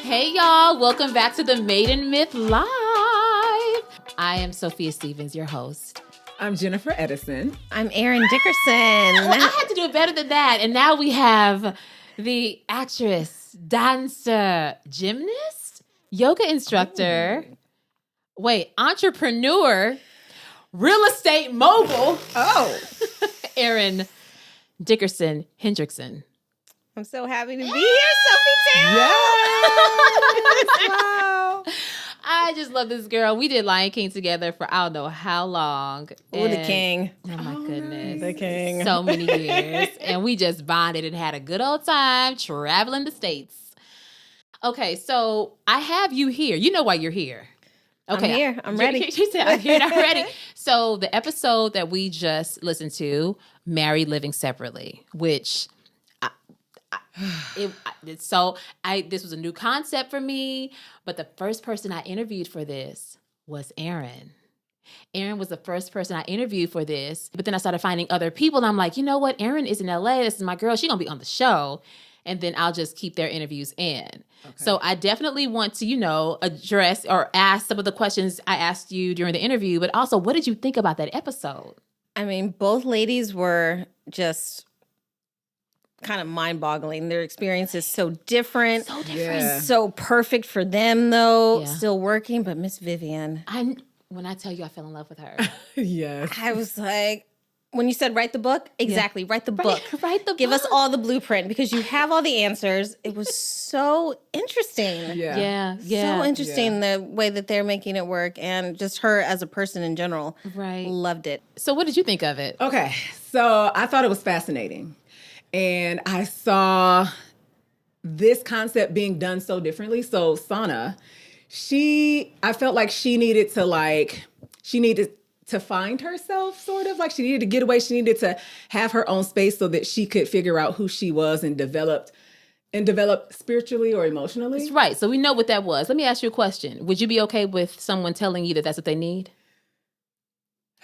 Hey y'all, welcome back to the Maiden Myth Live. I am Sophia Stevens, your host. I'm Jennifer Edison. I'm Erynn Dickerson. Well, I had to do it better than that. And now we have the actress, dancer, gymnast, yoga instructor, entrepreneur, real estate mogul. Erynn Dickerson, Hendrickson. I'm so happy to be here, Sophie Taylor. Yes. Wow. I just love this girl. We did Lion King together for I don't know how long. Oh, the king. Oh my goodness. The king. So many years. And we just bonded and had a good old time traveling the States. Okay, so I have you here. You know why you're here. Okay. I'm here. I'm ready. She said, I'm here and I'm ready. So the episode that we just listened to, Married Living Separately, which... this was a new concept for me, but the first person I interviewed for this was Erynn. Erynn was the first person I interviewed for this, but then I started finding other people, and I'm like, you know what? Erynn is in LA. This is my girl. She's going to be on the show, and then I'll just keep their interviews in. Okay. So I definitely want to, address or ask some of the questions I asked you during the interview, but also, what did you think about that episode? I mean, both ladies were just... kind of mind-boggling. Their experience is so different. So different. Yeah. So perfect for them, though. Yeah. Still working. But Miss Vivian. When I tell you I fell in love with her. Yes. I was like, when you said write the book, exactly, write the book. Write the book. Give us all the blueprint because you have all the answers. It was so interesting. Yeah. So interesting the way that they're making it work and just her as a person in general. Right. Loved it. So what did you think of it? Okay. So I thought it was fascinating. And I saw this concept being done so differently. So Sana, I felt like she needed to find herself, sort of like she needed to get away. She needed to have her own space so that she could figure out who she was and develop spiritually or emotionally. That's right. So we know what that was. Let me ask you a question. Would you be okay with someone telling you that that's what they need?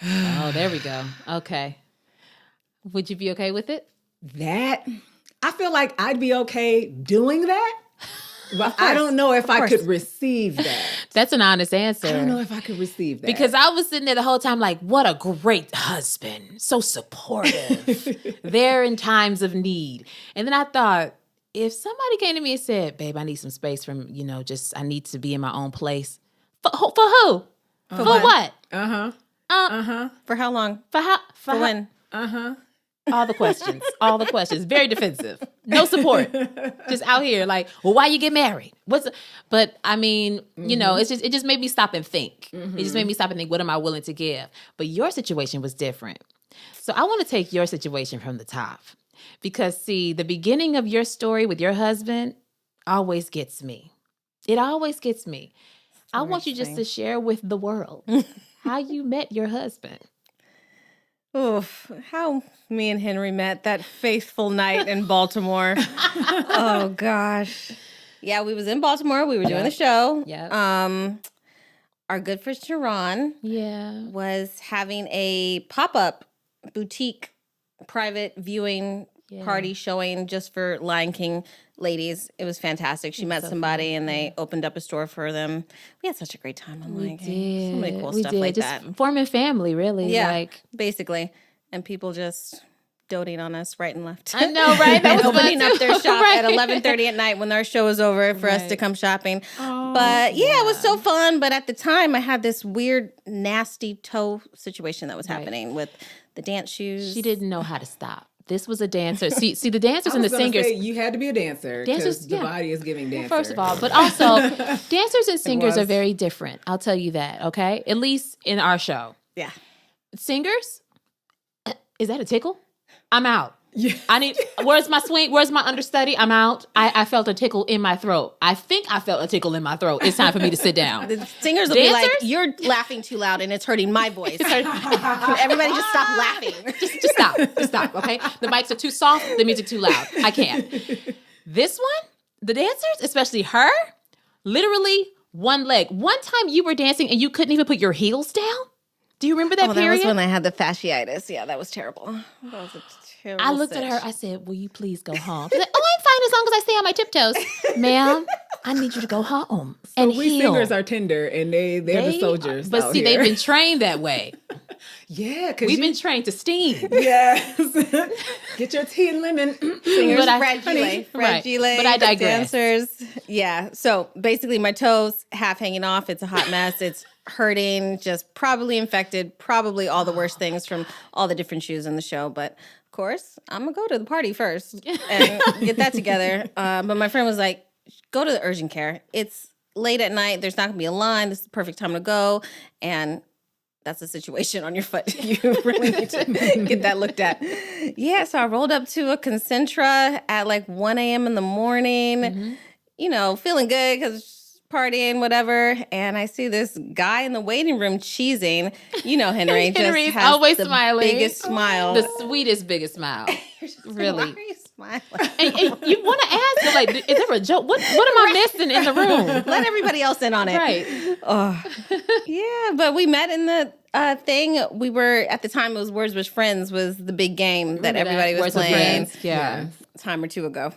Oh, there we go. Okay. Would you be okay with it? That, I feel like I'd be okay doing that, but I don't know if I could receive that. That's an honest answer. I don't know if I could receive that. Because I was sitting there the whole time like, what a great husband. So supportive. There in times of need. And then I thought, if somebody came to me and said, babe, I need some space from, I need to be in my own place. For who? For what? For how long? For when? All the questions. Very defensive. No support. Just out here like, well, why you get married? But I mean, it just made me stop and think. It just made me stop and think, what am I willing to give? But your situation was different. So I want to take your situation from the top. Because see, the beginning of your story with your husband always gets me. It always gets me. I want you just to share with the world how you met your husband. Oof, how me and Henry met that faithful night in Baltimore. Oh, gosh. Yeah, we was in Baltimore. We were doing the show. Yeah. Our good friend Sharon was having a pop-up boutique private viewing party showing just for Lion King ladies. It was fantastic. She met somebody and they opened up a store for them. We had such a great time on Lion King. So many cool stuff like just that. Forming family, really. Yeah, basically. And people just doting on us right and left. I know, right? That was opening up their shop at 11:30 at night when our show was over for us to come shopping. Oh, but it was so fun. But at the time, I had this weird, nasty toe situation that was happening with the dance shoes. She didn't know how to stop. This was a dancer. See, the dancers and the singers. You had to be a dancer because the body is giving dancer. Well, first of all, but also dancers and singers are very different. I'll tell you that, okay? At least in our show. Yeah. Singers, is that a tickle? I'm out. Yeah. Where's my swing? Where's my understudy? I'm out. I felt a tickle in my throat. I think I felt a tickle in my throat. It's time for me to sit down. The singers will be like, you're laughing too loud and it's hurting my voice. Everybody just stop laughing. Just stop. Just stop, okay? The mics are too soft. The music too loud. I can't. This one, the dancers, especially her, literally one leg. One time you were dancing and you couldn't even put your heels down. Do you remember that period? That was when I had the fasciitis. Yeah, that was terrible. That was a terrible I looked at her. I said, will you please go home? She's like, oh, I'm fine as long as I stay on my tiptoes. Ma'am, I need you to go home So and we heal. singers are tender, and they're the soldiers. But out see, here. they've been trained that way. Yeah, because We've been trained to steam. Yes. Get your tea and lemon. Singers, fragile, But I digress. Dancers. Yeah. So basically, my toes half hanging off. It's a hot mess. It's hurting. Just probably infected. Probably all the worst things from all the different shoes in the show. But of course, I'm gonna go to the party first and get that together. But my friend was like, "Go to the urgent care. It's late at night. There's not gonna be a line. This is the perfect time to go." And that's a situation on your foot. You really need to get that looked at. Yeah, so I rolled up to a Concentra at like 1 a.m. in the morning, feeling good because partying, whatever. And I see this guy in the waiting room cheesing. Henry Henry's just has always the smiling. biggest smile. The sweetest, biggest smile. Really. Why are you smiling? And you want to ask him, like, is there a joke? What am I missing in the room? Let everybody else in on it. Right. Oh. Yeah, but we met in the thing. We were, at the time, it was Words with Friends was the big game that everybody was Words with playing. Friends. Yeah. A time or two ago.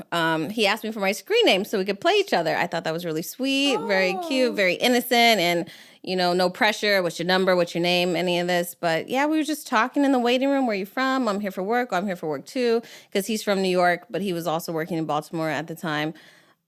He asked me for my screen name so we could play each other. I thought that was really sweet, very cute, very innocent, and no pressure. What's your number? What's your name? Any of this. But yeah, we were just talking in the waiting room. Where are you from? I'm here for work. I'm here for work too. Because he's from New York, but he was also working in Baltimore at the time.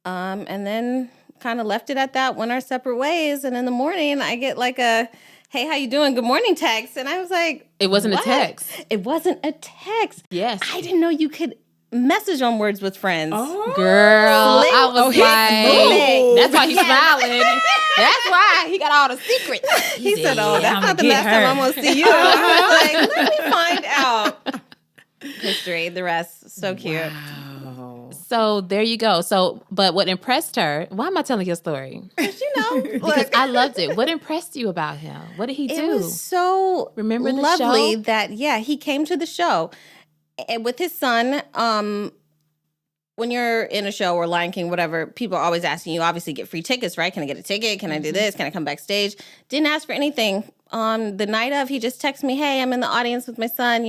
And then kind of left it at that, went our separate ways. And in the morning, I get like a, "Hey, how you doing? Good morning" text. And I was like, It wasn't what? a text. It wasn't a text. Yes. I didn't know you could message on Words with Friends. Oh. Girl, Slick. I was Slick. that's why he's smiling. That's why he got all the secrets. He said, "Oh, that's "I'ma not the get last time her." I'm going to see you." I was like, let me find out. History, the rest. So cute. Wow. So there you go. So, but what impressed her, why am I telling your story? Because Because I loved it. What impressed you about him? What did he do? it was so Remember the lovely show? that, he came to the show and with his son. When you're in a show or Lion King, whatever, people are always asking you, obviously get free tickets, right? Can I get a ticket? Can I do this? Can I come backstage? Didn't ask for anything. On the night of, he just texted me, "Hey, I'm in the audience with my son,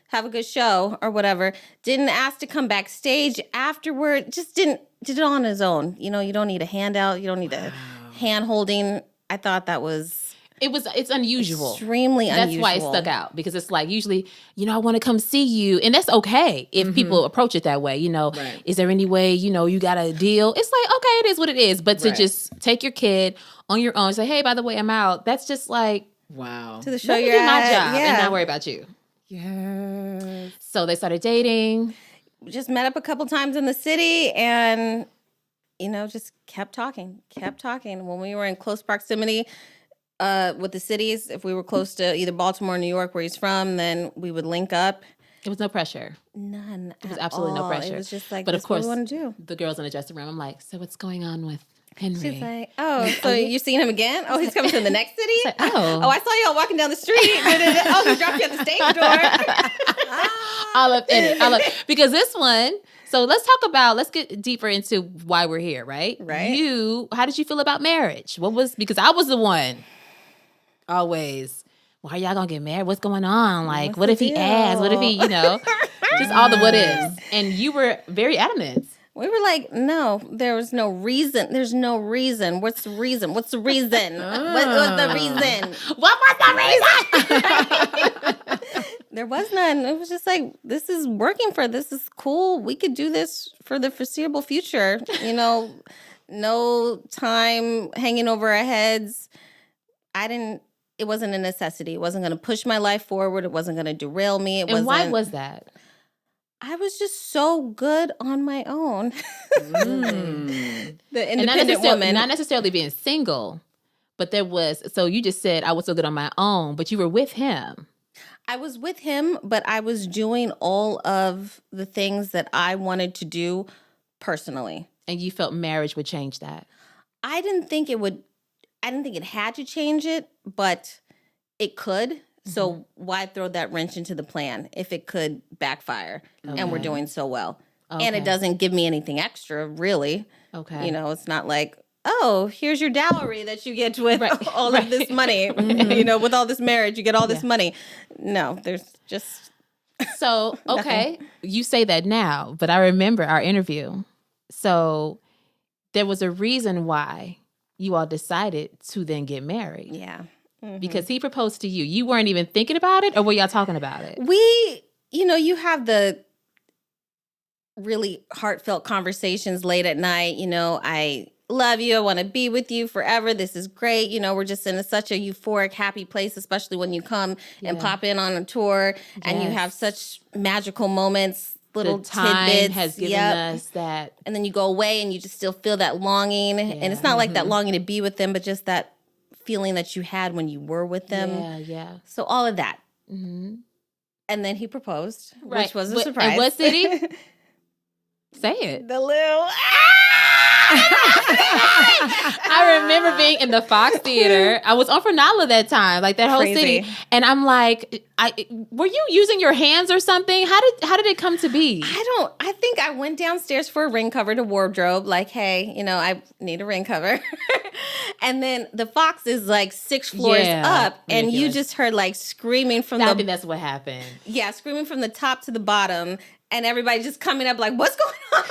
have a good show," or whatever. Didn't ask to come backstage afterward. Just did it on his own. You don't need a handout. You don't need a hand holding. I thought that was It's unusual. extremely That's unusual. why it stuck out, because it's like usually, I want to come see you. And that's okay if people approach it that way. Right. Is there any way, you got a deal? It's like, okay, it is what it is. But to Right. just take your kid on your own and say, "Hey, by the way, I'm out." That's just like, Wow. To the show let me you're do my at. job Yeah. and not worry about you. Yes. So they started dating. Just met up a couple times in the city and, just kept talking. When we were in close proximity with the cities, if we were close to either Baltimore or New York where he's from, then we would link up. It was no pressure. None. There was absolutely no pressure. It was just like, But this of course, is what we want to do. the girls in the dressing room, I'm like, "So what's going on with Henry?" She's like, "Oh, so you seen him again? Oh, he's coming to the next city? like, oh. I saw y'all walking down the street. Oh, he dropped you at the stage door." All up in it. Because this one, so let's get deeper into why we're here, right? Right. How did you feel about marriage? Because I was the one always, "Why are y'all gonna get married? What's going on? Like, What's what the if he asks? What if he, just all the what ifs." And you were very adamant. We were like, "No, there was no reason. There's no reason. What's the reason? What's the reason? What was the reason?" What was the reason? There was none. It was just like, this is working this is cool. We could do this for the foreseeable future. No time hanging over our heads. It wasn't a necessity. It wasn't going to push my life forward. It wasn't going to derail me. And why was that? I was just so good on my own. The And independent woman. not necessarily being single, but there was, so you just said, "I was so good on my own," but you were with him. I was with him, but I was doing all of the things that I wanted to do personally. And you felt marriage would change that. I didn't think it had to change it, but it could. So why throw that wrench into the plan if it could backfire and we're doing so well? Okay. And it doesn't give me anything extra, really. Okay. It's not like, "Oh, here's your dowry that you get with all of this money. With all this marriage, you get all this money." No, there's just... So, okay, you say that now, but I remember our interview. So there was a reason why you all decided to then get married. Yeah. Mm-hmm. Because he proposed to you. You weren't even thinking about it, or were y'all talking about it? You have the really heartfelt conversations late at night. I love you. I want to be with you forever. This is great. We're just in such a euphoric, happy place, especially when you come and pop in on a tour and you have such magical moments, little the time tidbits. has given us that. And then you go away and you just still feel that longing. Yeah. And it's not like that longing to be with them, but just that feeling that you had when you were with them. Yeah. So all of that. Mm-hmm. And then he proposed, which was a surprise. And what city? Say it. The little... I remember being in the Fox Theater. I was on Fernala that time, like that whole city. And I'm like, were you using your hands or something? How did it come to be? I think I went downstairs for a ring cover to wardrobe. Like, hey, I need a ring cover. And then the Fox is like 6 floors up. And ridiculous. You just heard like screaming from I think that's what happened. Yeah, screaming from the top to the bottom. And everybody just coming up like, what's going on?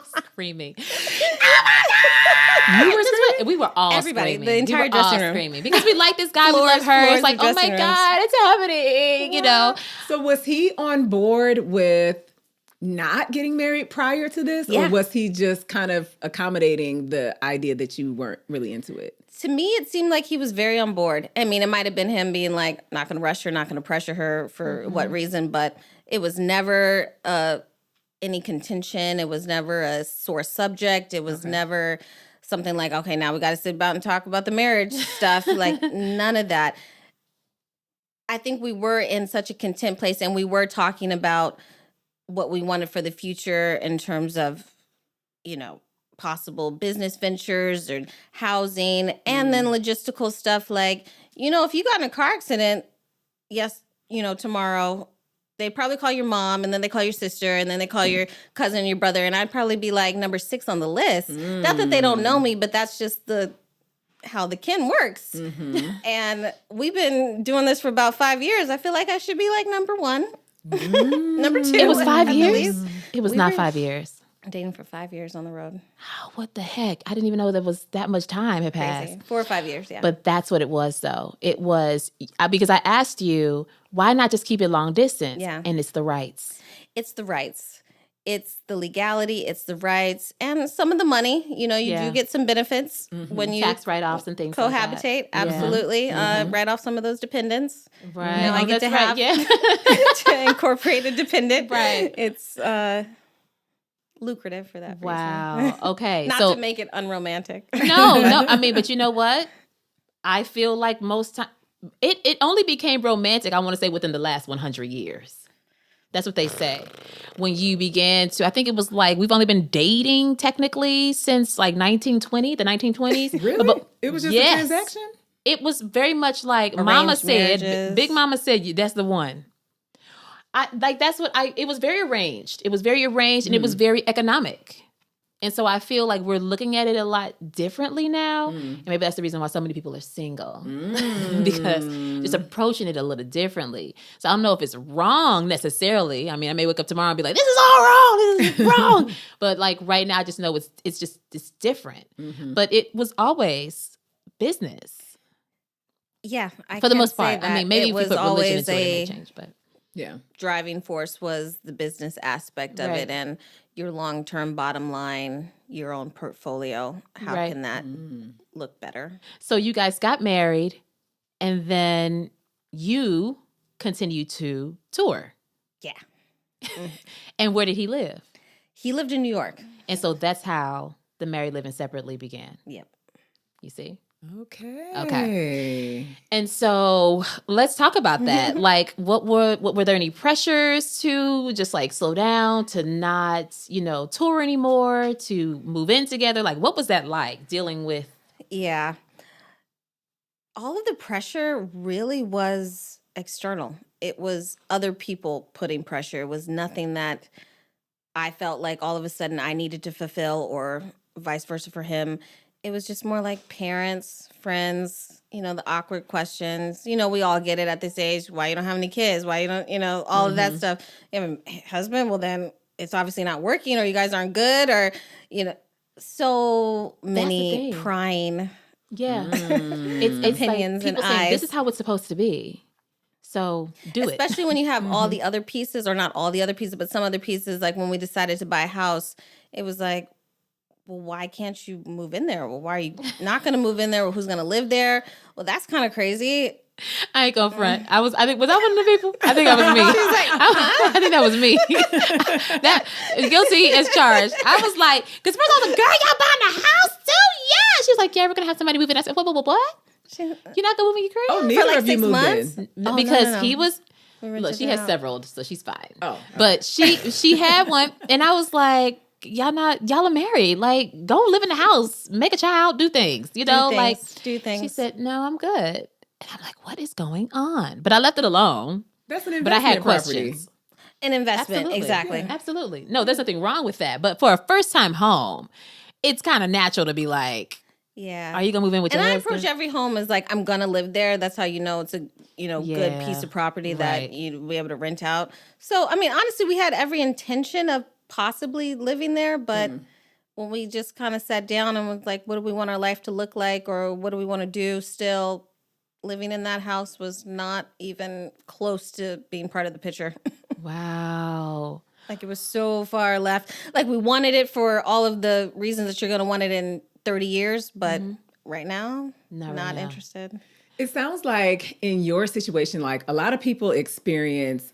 Screaming. Oh my God! You were screaming? We were all everybody, screaming. The entire dressing room. Screaming. Because we like this guy, we love her. It's like, oh my God, it's happening, So was he on board with not getting married prior to this? Yeah. Or was he just kind of accommodating the idea that you weren't really into it? To me, it seemed like he was very on board. I mean, it might have been him being like, not going to rush her, not going to pressure her for what reason, but it was never any contention. It was never a sore subject. It was never something like, okay, now we got to sit about and talk about the marriage stuff. Like, none of that. I think we were in such a content place, and we were talking about what we wanted for the future in terms of, possible business ventures or housing, and then logistical stuff like, if you got in a car accident, tomorrow, they probably call your mom, and then they call your sister, and then they call your cousin and your brother, and I'd probably be like number 6 on the list. Not that they don't know me, but that's just how the kin works. Mm-hmm. And we've been doing this for about 5 years. I feel like I should be like number 1, number 2. It was 5 years? It was not 5 years. Dating for 5 years on the road. Oh, what the heck? I didn't even know there was that much time had passed. Crazy. 4 or 5 years, yeah. But that's what it was, though. It was, because I asked you, why not just keep it long distance? Yeah. And it's the rights. It's the rights. It's the legality. It's the rights. And some of the money. You do get some benefits when you... Tax write-offs and things cohabitate. like that. Absolutely. Write off some of those dependents. Right. I get to have to incorporate a dependent. Right. It's... lucrative for that reason. Wow. Okay. Not to make it unromantic. No. I mean, but you know what? I feel like most time it only became romantic, I want to say, within the last 100 years. That's what they say. When you began to, I think it was like, we've only been dating technically since like 1920, the 1920s. Really? But, it was just a transaction? It was very much like arranged Mama said, marriages. Big Mama said, that's the one. It was very arranged. It was very arranged and it was very economic. And so I feel like we're looking at it a lot differently now. And maybe that's the reason why so many people are single. Because just approaching it a little differently. So I don't know if it's wrong necessarily. I mean, I may wake up tomorrow and be like, this is all wrong. This is wrong. But like right now, I just know it's different. But it was always business. Yeah. For the most part. I mean, maybe if you put religion into it, it may change. But driving force was the business aspect of it, and your long-term bottom line, your own portfolio. How can that look better? So you guys got married, and then you continued to tour. Yeah. And where did he live? He lived in New York. And so that's how the married living separately began. Yep. You see? Okay. And so let's talk about that. Like, what were there any pressures to just like slow down, to not, tour anymore, to move in together? Like, what was that like dealing with? Yeah. All of the pressure really was external. It was other people putting pressure. It was nothing that I felt like all of a sudden I needed to fulfill, or vice versa for him. It was just more like parents, friends, the awkward questions. We all get it at this age. Why you don't have any kids? Why you don't, all of that stuff. You have a husband? Well, then it's obviously not working, or you guys aren't good, or, so many prying it's opinions like and saying, eyes. this is how it's supposed to be. So Especially when you have all the other pieces, or not all the other pieces, but some other pieces. Like when we decided to buy a house, it was like, well, why can't you move in there? Well, why are you not going to move in there? Well, who's going to live there? Well, that's kind of crazy. I ain't gonna front. Was I one of the people? I think that was me. I think that was me. That guilty as charged. I was like, because first I was like, girl, y'all buying a house too? Yeah. She was like, yeah, we're gonna have somebody move in. I said, what? You're not gonna move in your crib? Oh, neither for like of you 6 moved months? in. Oh, because no. he was. We Look, rented she it has out. several, so she's fine. Oh, okay. But she had one, and I was like, y'all are married. Like, go live in the house, make a child, do things. You know, Do things. She said, no, I'm good. And I'm like, what is going on? But I left it alone. That's an investment But I had property. questions. An investment, Absolutely. exactly. Yeah. Absolutely. No, there's nothing wrong with that. But for a first-time home, it's kind of natural to be like, yeah. Are you gonna move in with your husband? husband? I approach every home as like, I'm gonna live there. That's how you know it's a good piece of property that you'll be able to rent out. So I mean, honestly, we had every intention of possibly living there, but when we just kind of sat down and was like, what do we want our life to look like, or what do we want to do? Still, living in that house was not even close to being part of the picture. Wow. Like it was so far left. Like we wanted it for all of the reasons that you're going to want it in 30 years, but right now, not interested. It sounds like in your situation, like a lot of people experience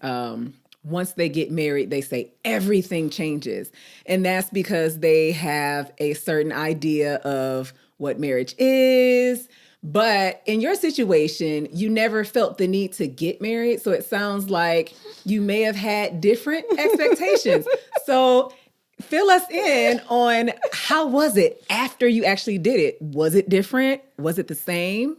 once they get married, they say everything changes. And that's because they have a certain idea of what marriage is. But in your situation, you never felt the need to get married. So it sounds like you may have had different expectations. So fill us in on how was it after you actually did it? Was it different? Was it the same?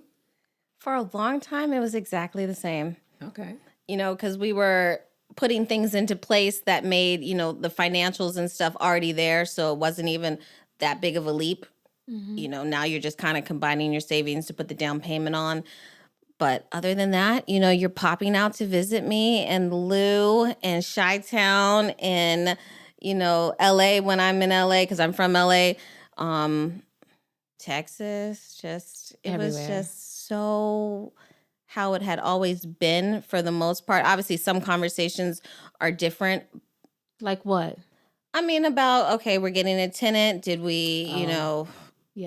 For a long time, it was exactly the same. Okay. Because we were putting things into place that made, the financials and stuff already there. So it wasn't even that big of a leap. Now you're just kind of combining your savings to put the down payment on. But other than that, you're popping out to visit me and Lou and Chi-Town and, LA when I'm in LA because I'm from LA. Texas, it was just so how it had always been for the most part. Obviously, some conversations are different. Like what? I mean, about, okay, we're getting a tenant. Did we,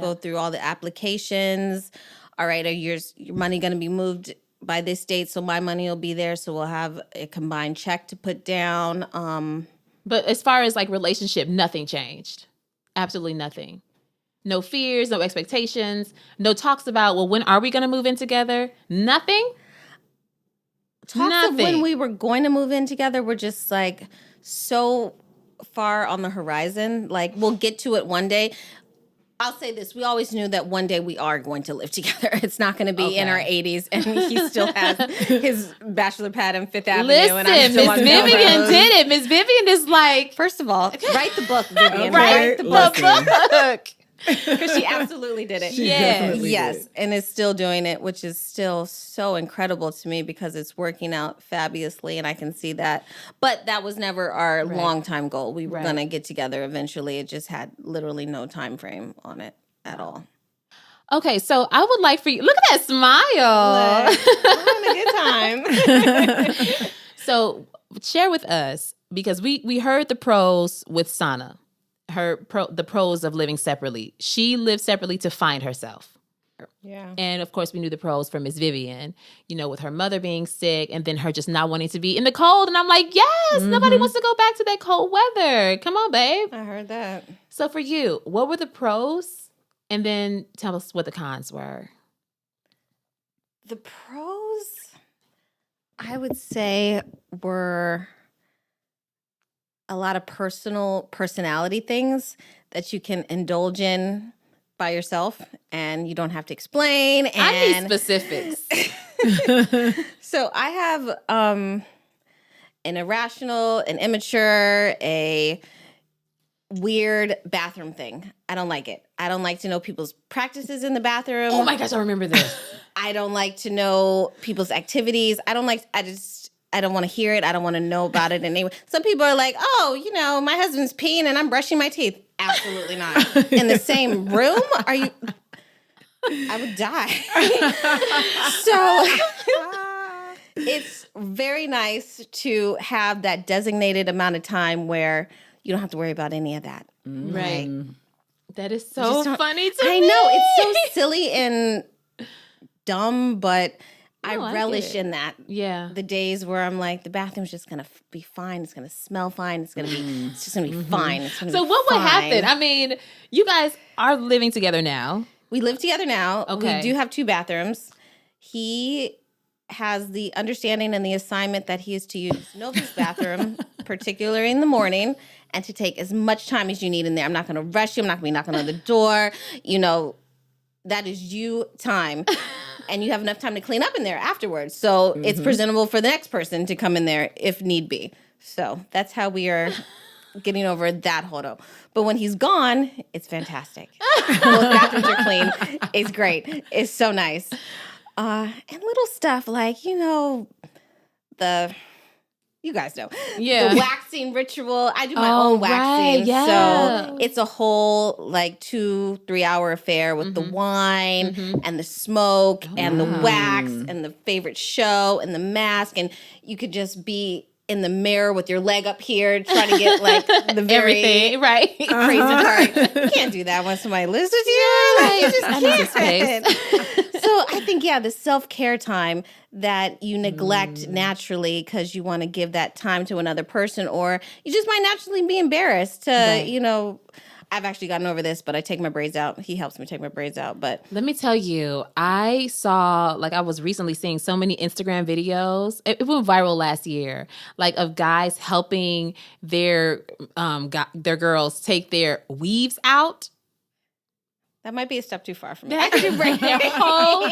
go through all the applications? All right, are your money going to be moved by this date? So my money will be there. So we'll have a combined check to put down. But as far as like relationship, nothing changed. Absolutely nothing. No fears, no expectations, no talks about, well, when are we going to move in together? Nothing? Talks of when we were going to move in together were just like so far on the horizon. Like we'll get to it one day. I'll say this. We always knew that one day we are going to live together. It's not going to be in our 80s and he still has his bachelor pad in Fifth Avenue. Listen, Miss Vivian did it. Miss Vivian is like... First of all, write the book, Vivian. Write the book. Because she absolutely did it. Yes. And is still doing it, which is still so incredible to me because it's working out fabulously and I can see that. But that was never our long-time goal. We were going to get together eventually. It just had literally no time frame on it at all. Okay, so I would like for you... Look at that smile. We're having a good time. So share with us, because we heard the pros with Sana. The pros of living separately. She lived separately to find herself. Yeah. And of course, we knew the pros for Miss Vivian, with her mother being sick and then her just not wanting to be in the cold. And I'm like, yes, nobody wants to go back to that cold weather. Come on, babe. I heard that. So for you, what were the pros? And then tell us what the cons were. The pros, I would say, were a lot of personality things that you can indulge in by yourself and you don't have to explain. And I need specifics. So I have an irrational, an immature, a weird bathroom thing. I don't like it. I don't like to know people's practices in the bathroom. Oh my gosh, I remember this. I don't like to know people's activities. I don't want to hear it. I don't want to know about it anyway. Some people are like, oh, my husband's peeing and I'm brushing my teeth. Absolutely not. In the same room? Are you? I would die. So it's very nice to have that designated amount of time where you don't have to worry about any of that. Right. That is so funny to me. I know. It's so silly and dumb, but I relish in that. Yeah. The days where I'm like, the bathroom's just going to be fine. It's going to smell fine. It's just going to be fine. So what would happen? I mean, you guys are living together now. We live together now. Okay. We do have 2 bathrooms. He has the understanding and the assignment that he is to use Nova's bathroom, particularly in the morning, and to take as much time as you need in there. I'm not going to rush you. I'm not going to be knocking on the door. That is you time. And you have enough time to clean up in there afterwards. So it's presentable for the next person to come in there if need be. So that's how we are getting over that hold-up. But when he's gone, it's fantastic. Both bathrooms are clean. It's great. It's so nice. And little stuff like, you guys know. Yeah. The waxing ritual. I do my own waxing. Right, yeah. So it's a whole 2-3 hour affair with the wine and the smoke and the wax and the favorite show and the mask. And you could just be in the mirror with your leg up here trying to get the very everything, right? crazy part. You can't do that when somebody lives with you. You just can't. So I think, the self-care time that you neglect naturally because you want to give that time to another person, or you just might naturally be embarrassed to, I've actually gotten over this, but I take my braids out. He helps me take my braids out. But let me tell you, I saw, I was recently seeing so many Instagram videos. It went viral last year, of guys helping their girls take their weaves out. that might be a step too far for me. I can do braids. the whole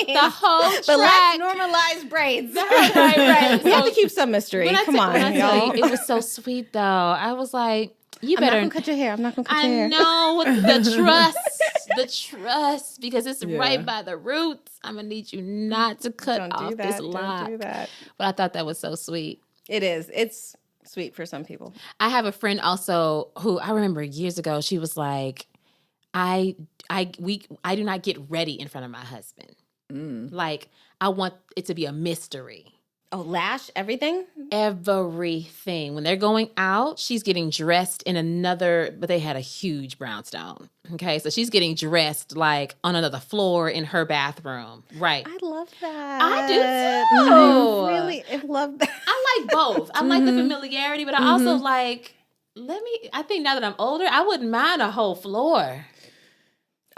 track. But let's normalize braids. right. We have to keep some mystery. Come on, y'all. It was so sweet, though. I was like, I'm not gonna cut your hair. I'm not gonna cut your hair. I know the trust, because it's right by the roots. I'm gonna need you not to cut off this lock. Don't do that. But I thought that was so sweet. It is. It's sweet for some people. I have a friend also who I remember years ago. She was like, I do not get ready in front of my husband. I want it to be a mystery. Oh, lash, everything? Everything. When they're going out, she's getting dressed in but they had a huge brownstone. Okay, so she's getting dressed on another floor in her bathroom. Right. I love that. I do too. I really love that. I like both. I like the familiarity, but I also I think now that I'm older, I wouldn't mind a whole floor.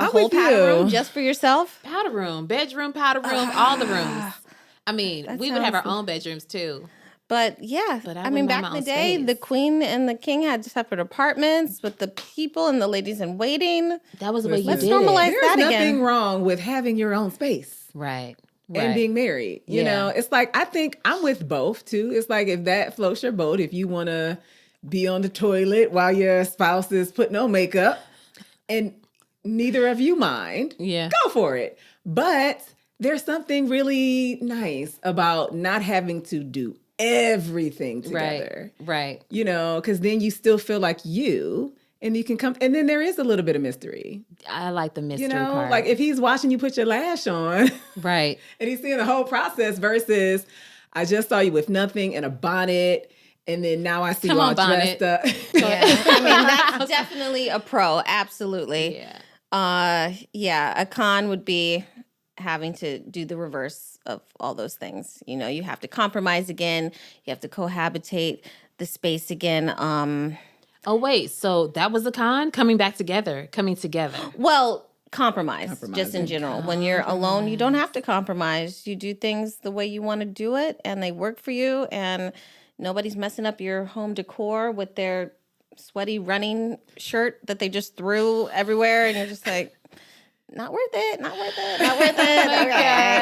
A whole powder room just for yourself? Powder room, bedroom, powder room, all the rooms. I mean, we would have our own bedrooms too. But I mean, back in the day, the queen and the king had separate apartments with the people and the ladies in waiting. That was the way you did it. Let's normalize that again. There's nothing wrong with having your own space. Right. And being married. You know, it's I think I'm with both too. It's if that floats your boat, if you want to be on the toilet while your spouse is putting on makeup and neither of you mind, go for it. But there's something really nice about not having to do everything together. Right. You know, because then you still feel like you, and you can come, and then there is a little bit of mystery. I like the mystery part. If he's watching you put your lash on. Right. And he's seeing the whole process versus, I just saw you with nothing and a bonnet. And then now I see you all dressed up. Yeah. I mean, that's definitely a pro. Absolutely. Yeah. A con would be having to do the reverse of all those things. You know, you have to compromise again. You have to cohabitate the space again. Oh, wait. So that was a con? Coming together. Well, compromise just in general. When you're alone, you don't have to compromise. You do things the way you want to do it, and they work for you, and nobody's messing up your home decor with their sweaty running shirt that they just threw everywhere, and you're just like, not worth it. God,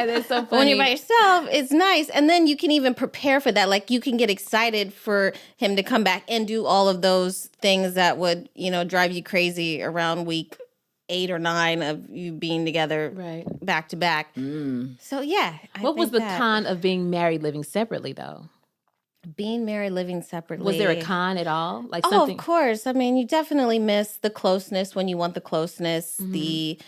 it's so funny. But when you're by yourself, it's nice. And then you can even prepare for that. You can get excited for him to come back and do all of those things that would, drive you crazy around week 8 or 9 of you being together back to back. So, what was the con of being married, living separately, though? Being married, living separately. Was there a con at all? Like something? Of course. I mean, you definitely miss the closeness when you want the closeness, the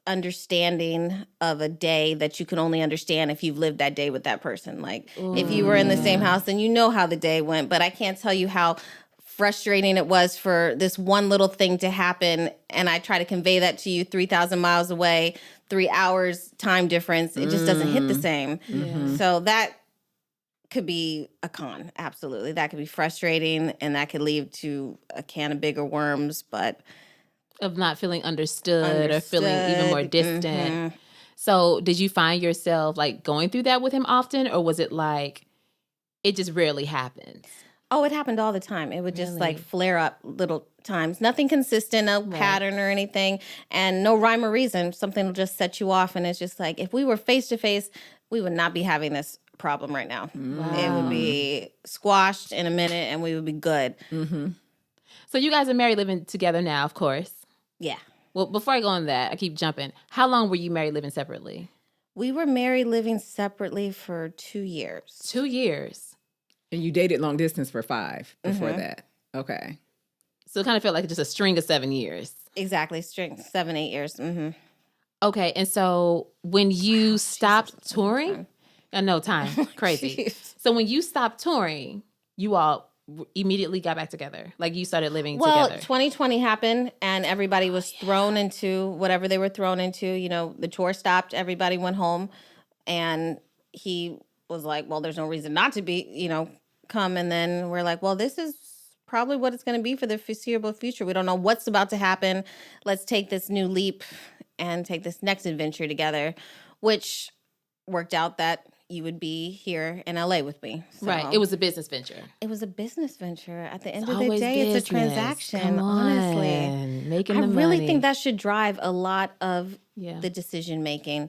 understanding of a day that you can only understand if you've lived that day with that person. Like if you were in the same house, then you know how the day went. But I can't tell you how frustrating it was for this one little thing to happen. And I try to convey that to you 3,000 miles away, 3 hours time difference. It just doesn't hit the same. So that could be a con. Absolutely. That could be frustrating, and that could lead to a can of bigger worms, but of not feeling understood or feeling even more distant. So did you find yourself like going through that with him often, or was it like it just rarely happens? Oh, it happened all the time. It would just like flare up little times. Nothing consistent, no pattern or anything, and no rhyme or reason. Something will just set you off, and it's just like if we were face to face, we would not be having this problem right now. Wow. It would be squashed in a minute, and we would be good. So you guys are married, living together now, of course. Yeah. Well, before I go on that, I keep jumping. How long were you married, living separately? We were married, living separately for 2 years. 2 years. And you dated long distance for 5 before that. Okay. So it kind of felt like just a string of 7 years. Exactly. String 7, 8 years. Okay. And so when you stopped touring, I know time, crazy. So when you stopped touring, you all immediately got back together. Like you started living together. Well, 2020 happened and everybody was thrown into whatever they were thrown into. You know, the tour stopped, everybody went home, and he was like, well, there's no reason not to be, come. And then we're like, well, this is probably what it's going to be for the foreseeable future. We don't know what's about to happen. Let's take this new leap and take this next adventure together, which worked out that you would be here in LA with me. So right. It was a business venture. It was a business venture. At the end of the day, it's a transaction, honestly. Making the money. I really think that should drive a lot of the decision making.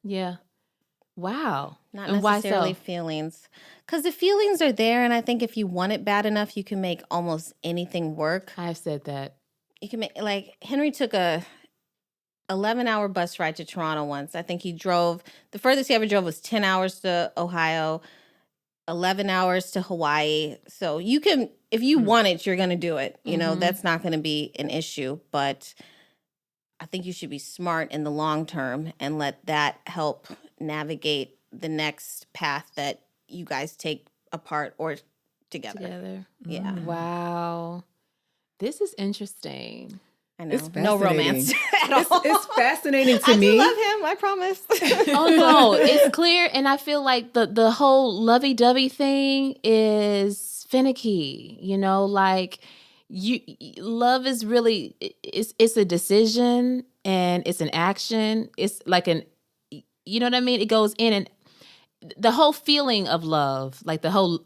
Yeah. Wow. Not necessarily feelings. Because the feelings are there, and I think if you want it bad enough, you can make almost anything work. I've said that. You can make, like, Henry took a 11-hour bus ride to Toronto once. I think he drove, the furthest he ever drove was 10 hours to Ohio, 11 hours to Hawaii. So you can, if you want it, you're going to do it. You know, that's not going to be an issue. But I think you should be smart in the long term and let that help navigate the next path that you guys take apart or together. Yeah. Wow. This is interesting. I know. No romance at all. It's fascinating to me. I love him, I promise. Oh, no. It's clear. And I feel like the whole lovey-dovey thing is finicky. You know, like love is really, it's a decision and it's an action. It's like you know what I mean? It goes in, and the whole feeling of love, like the whole,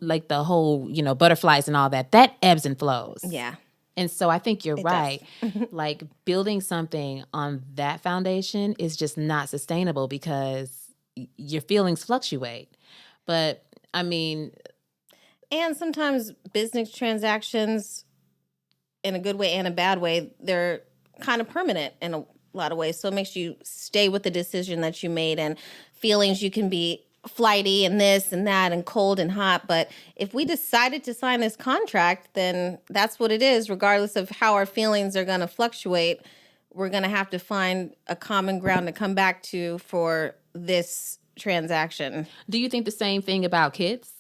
butterflies and all that ebbs and flows. Yeah. And so I think you're right. Like building something on that foundation is just not sustainable because your feelings fluctuate. But I mean, and sometimes business transactions, in a good way and a bad way, they're kind of permanent in a lot of ways. So it makes you stay with the decision that you made, and feelings, you can be flighty and this and that and cold and hot. But if we decided to sign this contract, then that's what it is. Regardless of how our feelings are going to fluctuate, we're going to have to find a common ground to come back to for this transaction. Do you think the same thing about kids?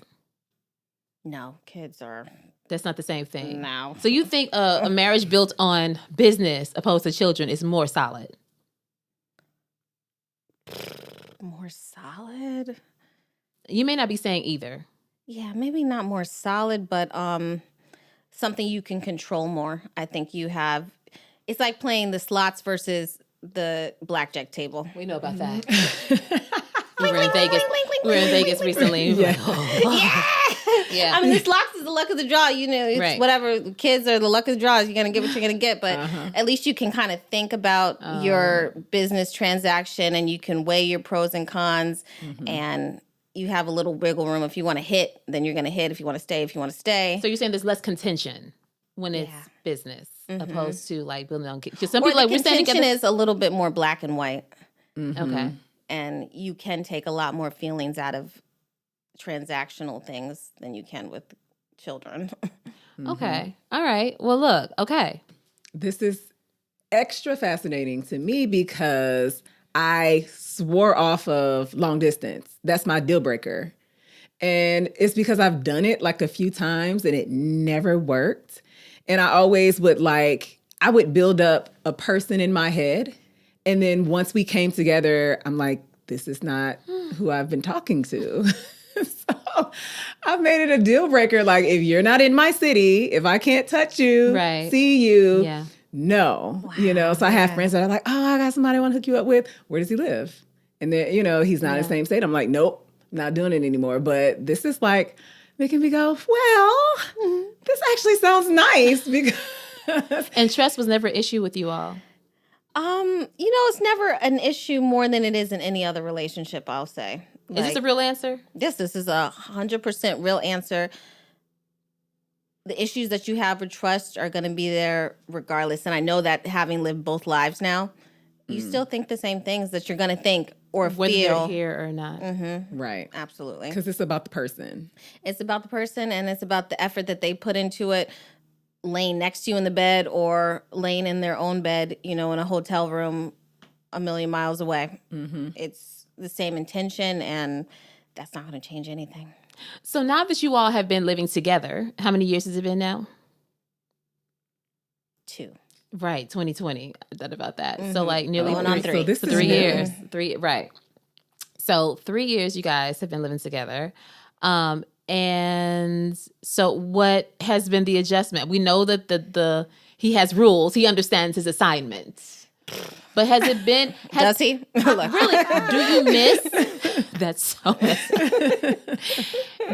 No, kids are... That's not the same thing. No. So you think a marriage built on business opposed to children is more solid? More solid? You may not be saying either. Yeah, maybe not more solid, but something you can control more. I think you have... It's like playing the slots versus the blackjack table. We know about that. We were in Vegas. We were in Vegas recently. Yeah. Yeah. I mean, the slots is the luck of the draw. You know, it's whatever. Kids are the luck of the draw. You're going to get what you're going to get. But at least you can kind of think about your business transaction, and you can weigh your pros and cons. And you have a little wiggle room. If you want to hit, then you're going to hit. If you want to stay, if you want to stay. So you're saying there's less contention when it's business opposed to like building on kids. Because some people like we're standing together. Contention is a little bit more black and white. Okay. And you can take a lot more feelings out of transactional things than you can with children. Okay. All right. Well, look. Okay. This is extra fascinating to me because I swore off of long distance. That's my deal breaker. And it's because I've done it like a few times and it never worked. And I always would I would build up a person in my head. And then once we came together, I'm like, this is not who I've been talking to. So I've made it a deal breaker. Like, if you're not in my city, if I can't touch you, see you, no. Wow, so I have friends that are like, oh, I got somebody I want to hook you up with. Where does he live? And then, he's not in the same state. I'm like, nope, not doing it anymore. But this is like making me go, well, this actually sounds nice. Because And trust was never an issue with you all. It's never an issue more than it is in any other relationship, I'll say. Is this a real answer? Yes, this is 100% real answer. The issues that you have with trust are going to be there regardless. And I know that having lived both lives now, you still think the same things that you're going to think or whether feel. Whether you're here or not. Mm-hmm. Right. Absolutely. Because it's about the person. It's about the person, and it's about the effort that they put into it, laying next to you in the bed or laying in their own bed, in a hotel room a million miles away. Mm-hmm. It's the same intention, and that's not going to change anything. So now that you all have been living together, how many years has it been now? 2. Right, 2020. I thought about that. Mm-hmm. So nearly going on 3. So this is 3 years. 3, right. So 3 years you guys have been living together. And so what has been the adjustment? We know that he has rules. He understands his assignments. But has it been... Does he? Really? Do you miss... That's so messy.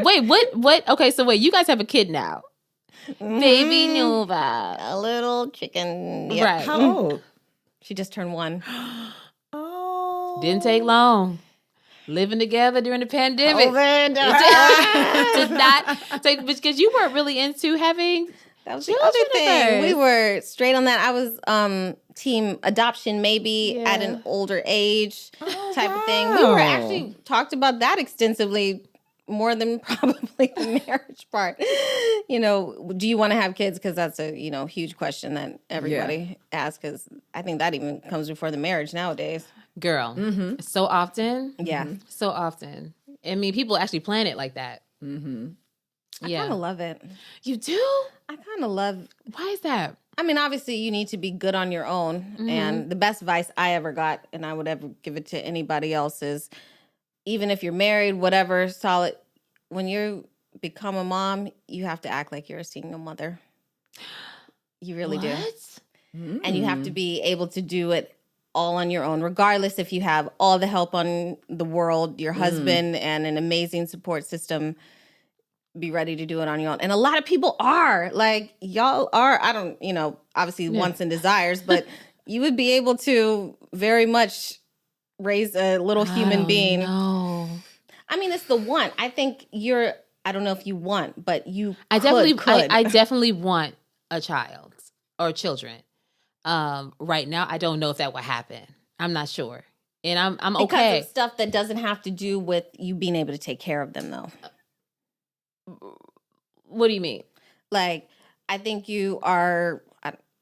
Wait, what? Okay, so wait, you guys have a kid now. Baby Nuva. A little chicken. Yep. Right. How old? She just turned 1. Oh. Didn't take long. Living together during the pandemic. Did not take, because you weren't really into having that was the other thing. We were straight on that. I was team adoption maybe at an older age type of thing. We were actually talked about that extensively more than probably the marriage part. Do you want to have kids? Because that's a huge question that everybody asks. Because I think that even comes before the marriage nowadays. Girl, so often. Yeah. So often. I mean, people actually plan it like that. Mm-hmm. I kind of love it. You do? I kind of love. Why is that? I mean, obviously, you need to be good on your own. Mm-hmm. And the best advice I ever got, and I would ever give it to anybody else, is even if you're married, whatever, solid, when you become a mom, you have to act like you're a single mother. You really do. Mm. And you have to be able to do it all on your own, regardless if you have all the help on the world, your husband, and an amazing support system. Be ready to do it on your own. And a lot of people are. Like, y'all are, I don't, obviously wants and desires, but you would be able to very much raise a little human being. No. I mean, it's the want. I think I don't know if you want, but you I could. I definitely want a child or children. Right now, I don't know if that will happen. I'm not sure. And I'm okay. Because of stuff that doesn't have to do with you being able to take care of them, though. What do you mean? Like, I think you are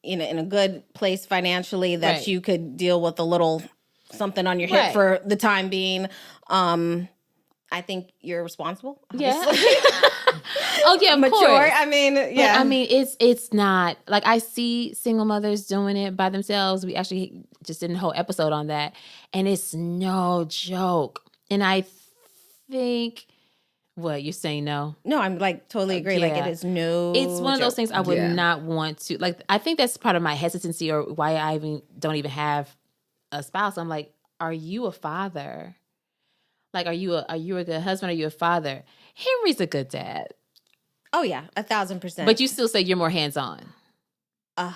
in a good place financially that you could deal with a little something on your hip for the time being. I think you're responsible. Obviously. Yeah. Oh yeah, of mature. Course. I mean, yeah. But, I mean, it's not like I see single mothers doing it by themselves. We actually just did a whole episode on that, and it's no joke. And I think. What, you're saying no? No, I'm totally agree. Like, it is no It's one of those joke. things I would not want to. Like, I think that's part of my hesitancy or why I don't even have a spouse. I'm like, are you a father? Like, are you a good husband? Are you a father? Henry's a good dad. Oh, yeah, 1,000%. But you still say you're more hands-on. 100,000%.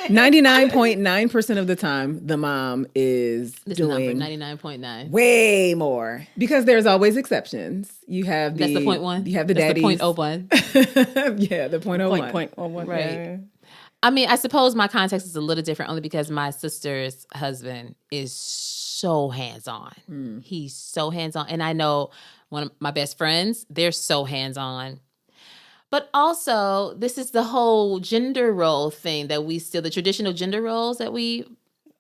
99.9% of the time, the mom is doing 99.9. way more, because there's always exceptions. You have that's the 0.1. You have the that's daddies. The 0.01. Yeah, the 0.01. 0.01. Right. Yeah. I mean, I suppose my context is a little different only because my sister's husband is so hands-on. He's so hands-on. And I know one of my best friends, they're so hands-on. But also, this is the whole gender role thing that we still, the traditional gender roles that we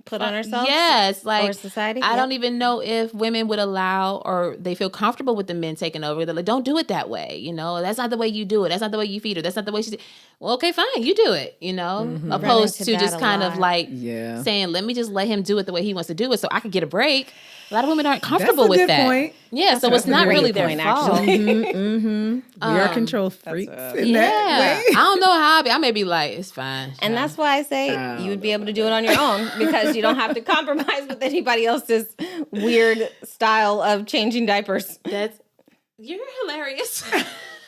put on ourselves. Yes, like or society. I don't even know if women would allow or they feel comfortable with the men taking over. They're like, don't do it that way. You know, that's not the way you do it. That's not the way you feed her. That's not the way she's. Well, okay, fine, you do it. You know, opposed to just kind of like saying, let me just let him do it the way he wants to do it, so I could get a break. A lot of women aren't comfortable with that. Point. Yeah, so it's not really their fault. We are control freaks in that way. I don't know how I may be like, it's fine. And that's why I say you would be able to do it on your own because you don't have to compromise with anybody else's weird style of changing diapers. You're hilarious.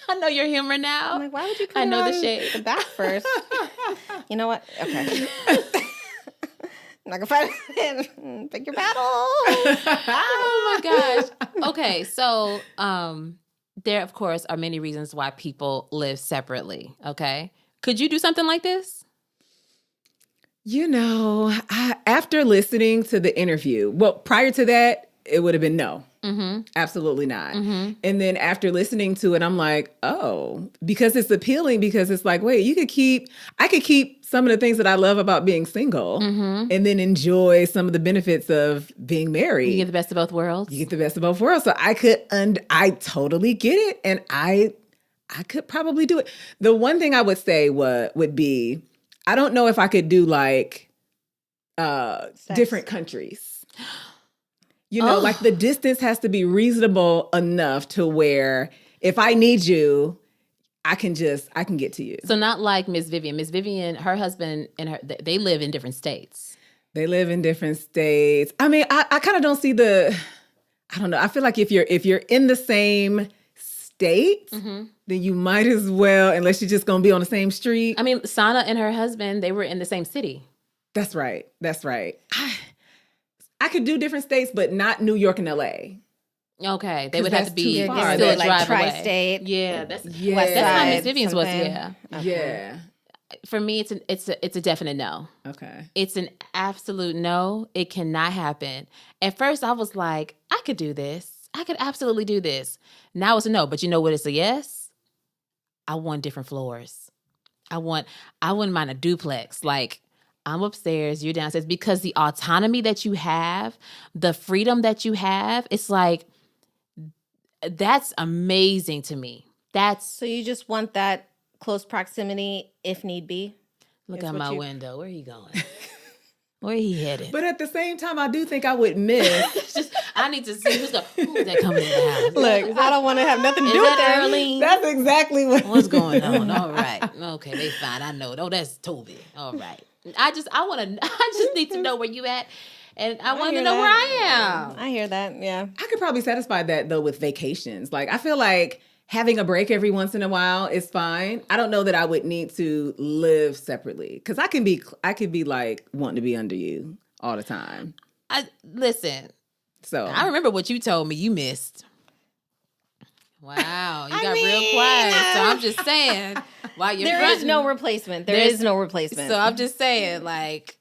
I know your humor now. I'm like, why would you put I know the shade. The back first? You know what? Okay. I'm not gonna fight it. Pick your battle. Oh my gosh. Okay, so there of course are many reasons why people live separately. Okay, could you do something like this? You know, after listening to the interview, well, prior to that, it would have been no. Absolutely not. And then after listening to it, I'm like, oh, because it's appealing, because it's like, wait, I could keep some of the things that I love about being single and then enjoy some of the benefits of being married. You get the best of both worlds. You get the best of both worlds. So I totally get it. And I could probably do it. The one thing I would say would be, I don't know if I could do like different countries. You know, like the distance has to be reasonable enough to where if I need you, I can get to you. So not like Miss Vivian. Miss Vivian, her husband and they live in different states. They live in different states. I mean, I kind of don't see I don't know. I feel like if you're in the same state, then you might as well, unless you're just going to be on the same street. I mean, Sana and her husband, they were in the same city. That's right. I could do different states, but not New York and LA. Okay, they would have to be far. Still like drive tri-state. away. Yeah, that's West how Side, Miss Vivian's was. Yeah, Yeah. For me, it's a definite no. Okay. It's an absolute no. It cannot happen. At first, I was like, I could do this. I could absolutely do this. Now it's a no. But you know what? It's a yes. I want different floors. I wouldn't mind a duplex. Like, I'm upstairs, you're downstairs, because the autonomy that you have, the freedom that you have, it's like, that's amazing to me. So you just want that close proximity if need be? Look out my window. Where are you going? Where he headed? But at the same time, I do think I would miss. I need to see who's that coming in the house. Look, I don't want to have nothing to do with that. Erlene? That's exactly what's going on. All right. Okay, they fine. I know. Oh, that's Toby. All right. I just need to know where you at. And I want to know where I am. I hear that, yeah. I could probably satisfy that, though, with vacations. Like, I feel like having a break every once in a while is fine. I don't know that I would need to live separately. Because I could be like wanting to be under you all the time. Listen. So I remember what you told me you missed. Wow, you got real quiet. So I'm just saying, while you're there is no replessment. There is no replacement. So I'm just saying, like,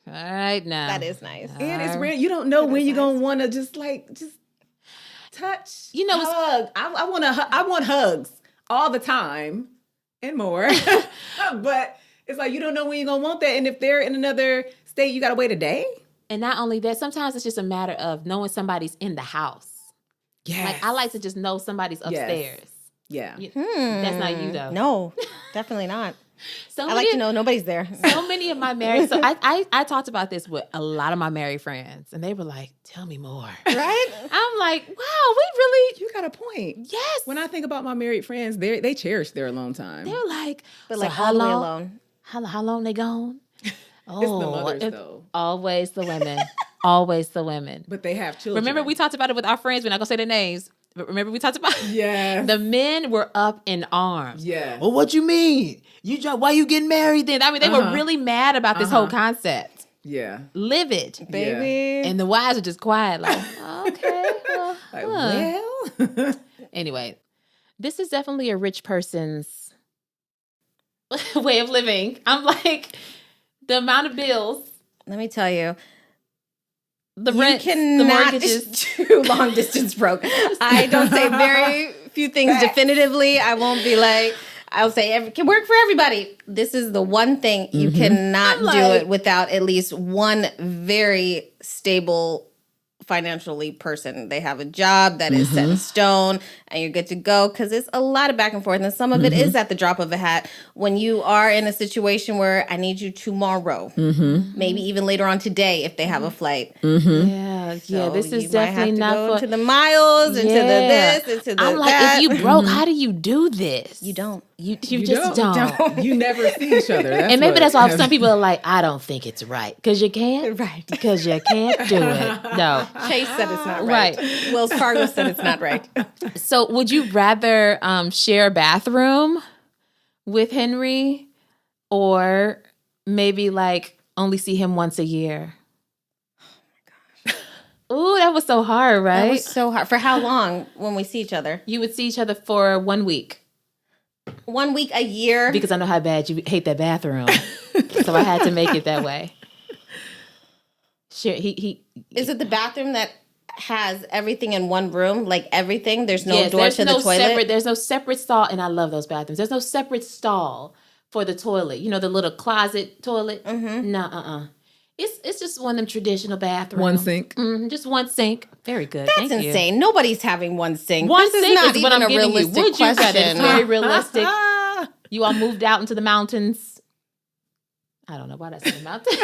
all right now. That is nice. And it's rare. You don't know when you're gonna want to just touch. You know, hug. I want hugs all the time and more. But it's like you don't know when you're gonna want that. And if they're in another state, you gotta wait a day. And not only that, sometimes it's just a matter of knowing somebody's in the house. Yeah. Like, I like to just know somebody's upstairs. Yes. Yeah. That's not you, though. No, definitely not. I like to know nobody's there. So many of my married... So I talked about this with a lot of my married friends, and they were like, tell me more. Right? I'm like, wow, we really... You got a point. Yes. When I think about my married friends, they cherish their alone time. They're like... But so like how long? Alone. How long they gone? Oh, it's the mothers, though. Always the women. Always the women. But they have children. Remember, we talked about it with our friends. We're not going to say their names. But remember, we talked about it? Yeah. The men were up in arms. Yeah. Well, what you mean? Why you getting married then? I mean, they were really mad about this whole concept. Yeah. Livid. Baby. Yeah. And the wives are just quiet, like, okay. Well. Anyway, this is definitely a rich person's way of living. I'm like, the amount of bills. Let me tell you. the rent, you the mortgages. do long distance broke. I don't say very few things definitively. I won't be like, I'll say it can work for everybody. This is the one thing you cannot do it without at least one very stable financially person. They have a job that is set in stone and you're good to go, because it's a lot of back and forth, and some of it is at the drop of a hat. When you are in a situation where I need you tomorrow, maybe even later on today if they have a flight. Yeah, this is definitely not for to the miles and to the this and to the I'm like, that. if you broke, how do you do this? You don't. You just don't. You never see each other. And maybe that's why some people are like, I don't think it's right. Because you can't? Right. Because you can't do it. No. Chase said it's not right. Wells Fargo said it's not right. So would you rather share a bathroom with Henry, or maybe like only see him once a year? Ooh, that was so hard, right? That was so hard. For how long when we see each other? You would see each other for 1 week. 1 week a year? Because I know how bad you hate that bathroom. So I had to make it that way. Sure, he Is it the bathroom that has everything in one room? Like everything? There's no door to the toilet? There's no separate stall, and I love those bathrooms. There's no separate stall for the toilet. You know, the little closet toilet? No, It's just one of them traditional bathrooms. One sink. Just one sink. Very good. That's Thank insane. you. Nobody's having one sink. One this sink is not is what even I'm a giving you. realistic Would you rather? question. It's very realistic. You all moved out into the mountains. I don't know why that's in the mountains.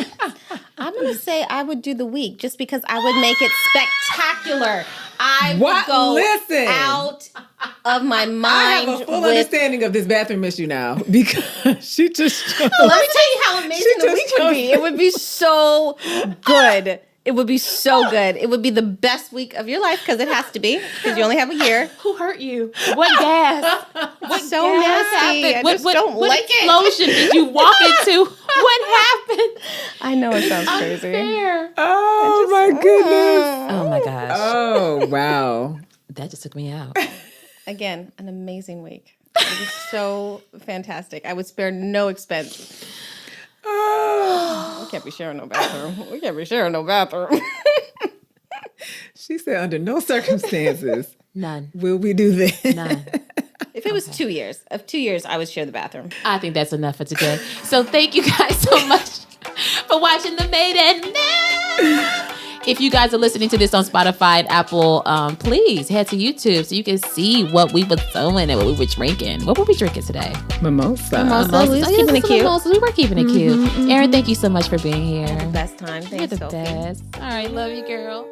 I'm going to say I would do the week just because I would make it spectacular. I would go out of my mind. I have a full understanding of this bathroom issue now, because she just... Let me tell you how amazing the week would be. It would be so good. It would be so good. It would be the best week of your life, because it has to be, because you only have a year. Who hurt you? What gas? What so gas nasty. Happened? I just don't like it. What explosion did you walk into? What happened? I know it sounds crazy. Unfair. Oh, my goodness. Oh, my gosh. Oh, wow. That just took me out. Again, an amazing week. It was so fantastic. I would spare no expense. We can't be sharing no bathroom. We can't be sharing no bathroom. She said, under no circumstances. None. Will we do this? None. If it was 2 years, I would share the bathroom. I think that's enough for today. So thank you guys so much for watching the Maiden Myth. If you guys are listening to this on Spotify and Apple, please head to YouTube so you can see what we were doing and what we were drinking. What were we drinking today? Mimosa. We was keeping it cute. We were keeping it cute. Erynn, thank you so much for being here. Best time. Thanks, You're the Sophie. best. All right, love you, girl.